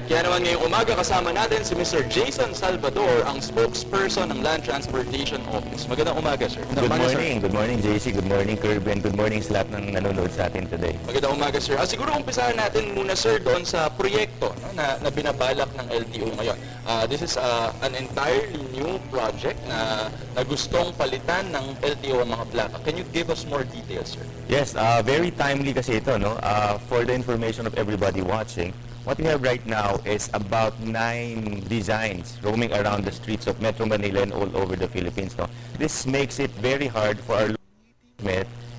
Kaya naman ngayong umaga kasama natin si Mr. Jason Salvador, ang spokesperson ng Land Transportation Office. Magandang umaga, sir. Good morning. Good morning, JC. Good morning, Kirby. Good morning sa lahat ng nanonood sa atin today. Magandang umaga, sir. Siguro umpisahan natin muna, sir, doon sa proyekto na binabalak ng LTO ngayon. This is an entirely new project na gustong palitan ng LTO ang mga plaka. Can you give us more details, sir? Yes, very timely kasi ito, no? For the information of everybody watching, what we have right now is about 9 designs roaming around the streets of Metro Manila and all over the Philippines. No? This makes it very hard for our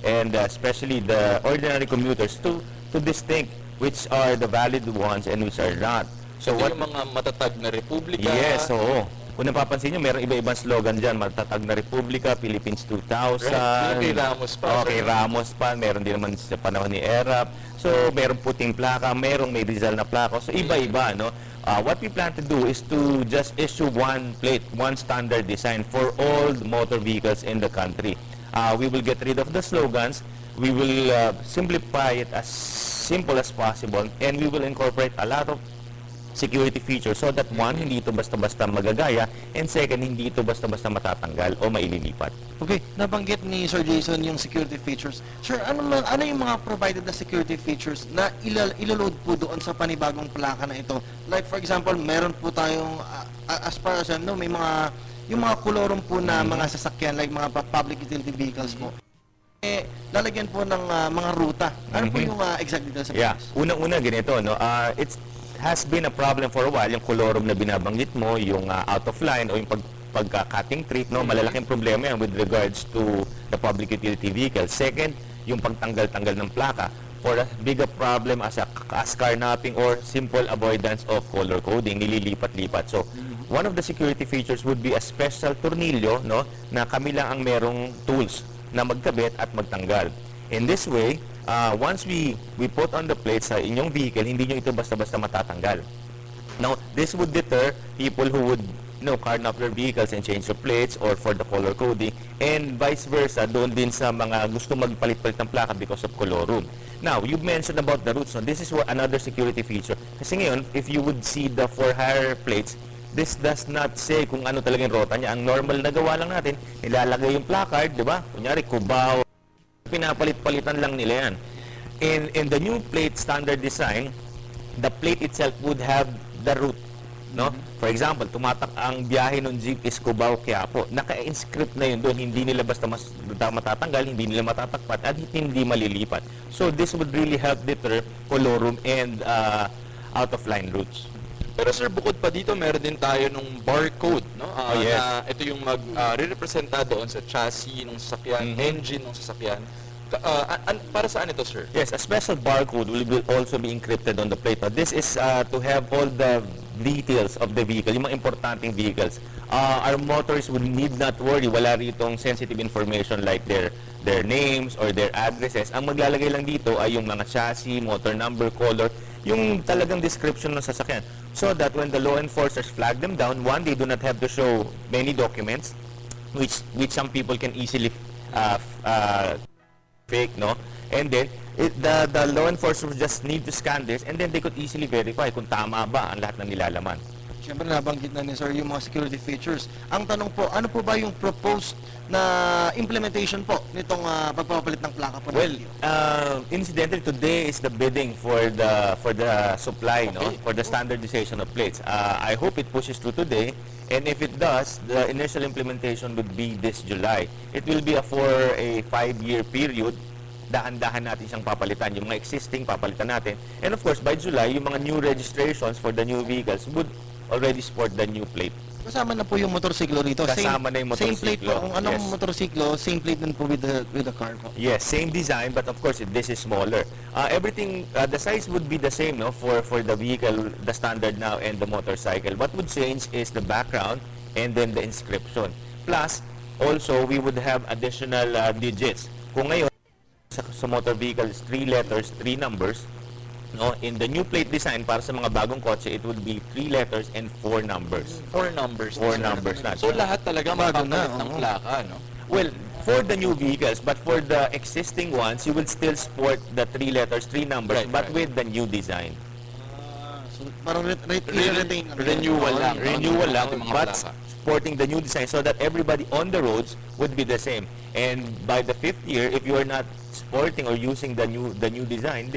and especially the ordinary commuters to distinct which are the valid ones and which are not. So what yung mga matatag na republika? Yes, oo. Kung napapansin nyo, mayroong iba-ibang slogan dyan. Matatag na Republika, Philippines 2000. Right. Kay Ramos pa. Okay, Ramos pa. Meron din naman sa panahon ni Erap. So, merong puting plaka, merong may Rizal na plaka. So, iba-iba, no? What we plan to do is to just issue one plate, one standard design for all the motor vehicles in the country. We will get rid of the slogans. We will simplify it as simple as possible. And we will incorporate a lot of security features so that one, hindi ito basta-basta magagaya, and second, hindi ito basta-basta matatanggal o maililipat. Okay, nabanggit ni Sir Jason yung security features. Sir, ano yung mga provided na security features na ilaload po doon sa panibagong plaka na ito? Like for example, meron po tayong, as far as I know, may mga, yung mga kolorong po na mga sasakyan, like mga public utility vehicles po. Lalagyan po ng mga ruta. Ano po yung exact details sa Yes. Unang-una ganito, no? It has been a problem for a while, yung kolorum na binabanggit mo, yung out of line o yung pagka-cutting trip, no? Malalaking problema yan with regards to the public utility vehicle. Second, yung pagtanggal-tanggal ng plaka, for a bigger problem as carnapping or simple avoidance of color coding, nililipat-lipat. So, one of the security features would be a special tornilyo, no? Na kami lang ang merong tools na magkabit at magtanggal. In this way, once we put on the plate sa inyong vehicle, hindi nyo ito basta-basta matatanggal. Now, this would deter people who would carnap their vehicles and change the plates or for the color coding, and vice versa, doon din sa mga gusto magpalit-palit ng plaka because of colorum. Now, you mentioned about the routes. So this is another security feature. Kasi ngayon, if you would see the for-hire plates, this does not say kung ano talagang rota niya. Ang normal na gawa lang natin, nilalagay yung placard, di ba? Kunyari, Cubao, pinapalit-palitan lang nila yan. In the new plate standard design, the plate itself would have the route. No? For example, tumatak ang biyahe ng jeep is Cubao, Quiapo. Naka-inscript na yun doon. Hindi nila basta matatanggal, hindi nila matatakpat, at hindi malilipat. So this would really help deter colorum and out-of-line routes. Pero sir, bukod pa dito, meron din tayo nung barcode, no? Yes. Na ito yung re-representa doon sa chassis ng sasakyan, engine ng sasakyan. Para saan ito, sir? Yes, a special barcode will also be encrypted on the plate. Now, this is to have all the details of the vehicle, yung mga importanteng vehicles. Our motorists would need not worry, wala ritong sensitive information like their names or their addresses. Ang maglalagay lang dito ay yung mga chassis, motor number, color, yung talagang description ng sasakyan. So that when the law enforcers flag them down, one, they do not have to show many documents, which some people can easily fake, no? And then, the law enforcers just need to scan this, and then they could easily verify kung tama ba ang lahat ng nilalaman. Siyempre, nabanggit na ni Sir yung mga security features. Ang tanong po, ano po ba yung proposed na implementation po nitong pagpapalit ng plaka po? Well, incidentally, today is the bidding for the supply, no? For the standardization of plates. I hope it pushes through today, and if it does, the initial implementation would be this July. It will be for a 5-year period. Dahan-dahan natin siyang papalitan. Yung mga existing, papalitan natin. And of course, by July, yung mga new registrations for the new vehicles would already sport the new plate. Kasama na po yung motorsiklo rito. Kasama na yung motorsiklo. Same plate po. Kung anong motorsiklo, same plate din po with the car po. Yes, same design, but of course, this is smaller. Everything, the size would be the same, no, for the vehicle, the standard now, and the motorcycle. What would change is the background and then the inscription. Plus, also, we would have additional digits. Kung ngayon, sa motor vehicle is 3 letters, 3 numbers. No, in the new plate design para sa mga bagong kotse, it would be 3 letters and 4 numbers. 4 numbers. 4 numbers na. So lahat talaga mapapalit ng plaka, no? Well, for the new vehicles, but for the existing ones, you will still sport the 3 letters, 3 numbers, but with the new design. So, Parang retain lang. Renewal lang. Renewal lang, Ating mga but plaka. sporting the new design so that everybody on the roads would be the same. And by the 5th year, if you are not sporting or using the new design,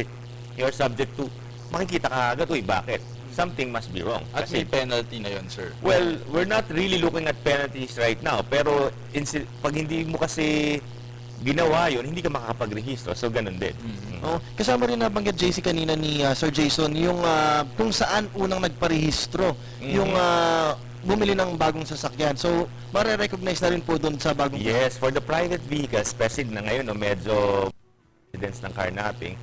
you are subject to, makikita ka agad, uy, bakit? Something must be wrong. At may penalty na yun, sir. Well, we're not really looking at penalties right now, pero pag hindi mo kasi ginawa yun, hindi ka makakapag-rehistro. So, ganun din. Oh, kasama rin nabanggit JC kanina ni Sir Jason yung kung saan unang nagparehistro yung bumili ng bagong sasakyan. So, mare-recognize na rin po doon sa bagong Yes, for the private vehicles, especially na ngayon, no, medyo incidents ng carnapping,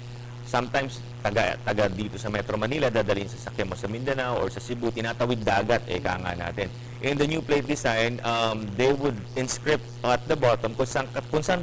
sometimes taga dito sa Metro Manila, dadalhin sa sasakyan mo sa Mindanao or sa Cebu, tinatawid dagat, nga natin. In the new plate design, they would inscript at the bottom kung saan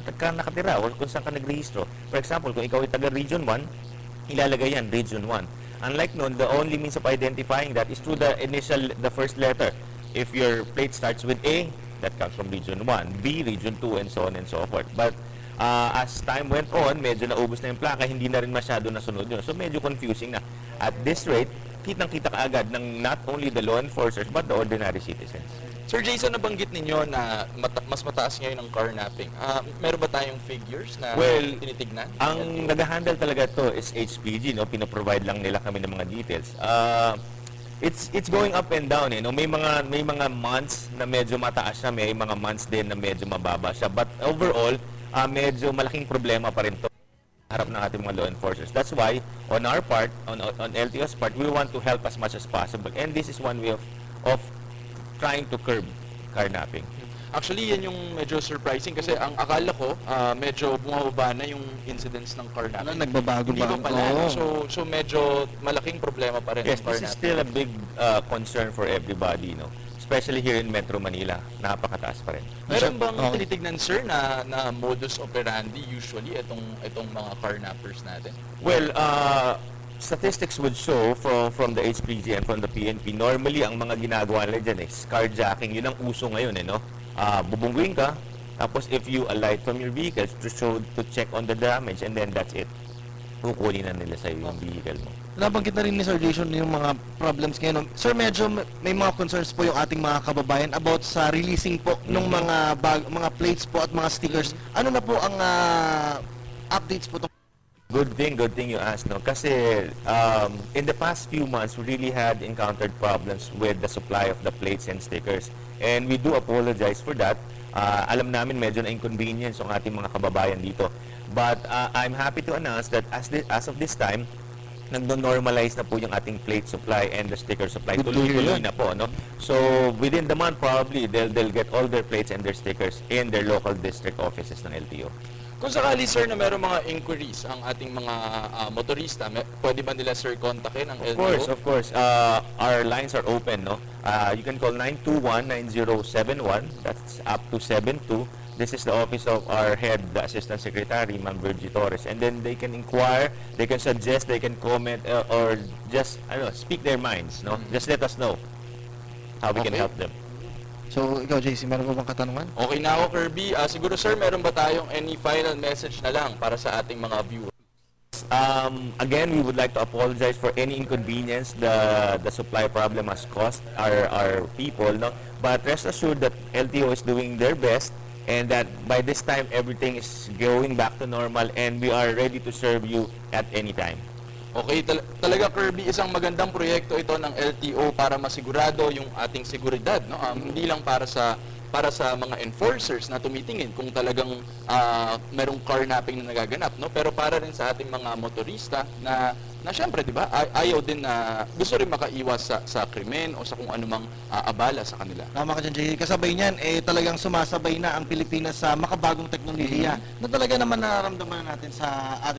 ka nakatira or kung saan ka nagrehistro. For example, kung ikaw ay taga Region 1, ilalagay yan, Region 1. Unlike noon, the only means of identifying that is through the first letter. If your plate starts with A, that comes from Region 1, B, Region 2, and so on and so forth. But as time went on, medyo naubos na yung plaka, hindi na rin masyado nasunod yun. So medyo confusing na. At this rate, kitang-kita ka agad ng not only the law enforcers, but the ordinary citizens. Sir Jason, nabanggit ninyo na mas mataas ngayon ang carnapping. Meron ba tayong figures na tinitignan? Ang nag-handle talaga to is HPG, no? Pinoprovide lang nila kami ng mga details. It's going up and down, no? May mga months na medyo mataas siya, may mga months din na medyo mababa siya. But overall, medyo malaking problema pa rin to harap ng ating mga law enforcers. That's why, on our part, on LTO's part, we want to help as much as possible. And this is one way of trying to curb carnapping. Actually, yan yung medyo surprising kasi ang akala ko, medyo bumababa na yung incidents ng carnapping. Nagbabago Hindi ba? pa pala. So medyo malaking problema pa rin Yes, ang this is carnapping. still a big concern for everybody, no? Especially here in Metro Manila, napakataas pa rin. Meron bang Okay. tinitignan, sir, na modus operandi usually itong mga carnappers natin? Well, statistics would show from the HPG and from the PNP, normally ang mga ginagawa nila dyan is carjacking. Yun ang uso ngayon, no? Bubungguin ka, tapos if you alight from your vehicle to check on the damage, and then that's it. Kukunin na nila sa'yo yung vehicle mo. Nabanggit na rin ni Sir Jason yung mga problems ngayon. Sir, medyo may mga concerns po yung ating mga kababayan about sa releasing po ng mga plates po at mga stickers. Ano na po ang updates po? Good thing you asked, no? Kasi in the past few months, we really had encountered problems with the supply of the plates and stickers. And we do apologize for that. Alam namin medyo na-inconvenience ang ating mga kababayan dito. But I'm happy to announce that as of this time, nagno-normalize na po yung ating plate supply and the sticker supply. Tuloy-tuloy na po, no? So, within the month, probably, they'll get all their plates and their stickers in their local district offices ng LTO. Kung sakali, sir, na meron mga inquiries ang ating mga motorista, pwede ba nila, sir, kontakin ang LTO? Of course. Our lines are open, no? You can call 921-9071. That's up to 72. This is the office of our head, the Assistant Secretary, Ma'am Virgie Torres. And then they can inquire, they can suggest, they can comment, or just, speak their minds, no? Just let us know how we can Okay. help them. So, ikaw, JC, meron po bang katanungan? Okay na ako, Kirby. Siguro, sir, meron ba tayong any final message na lang para sa ating mga viewers? Again, we would like to apologize for any inconvenience the supply problem has caused our people, no? But rest assured that LTO is doing their best, and that by this time everything is going back to normal, and we are ready to serve you at any time. Okay, talaga, Kirby, isang magandang proyekto ito ng LTO para masigurado yung ating seguridad, no? Hindi lang para sa mga enforcers na tumitingin kung talagang merong carnapping na nagaganap, no? Pero para rin sa ating mga motorista na syempre, di ba, ayaw din na gusto rin makaiwas sa krimen o sa kung anumang abala sa kanila. Tama ka dyan, JC. Kasabay niyan, talagang sumasabay na ang Pilipinas sa makabagong teknolohiya na talaga naman nararamdaman natin sa ating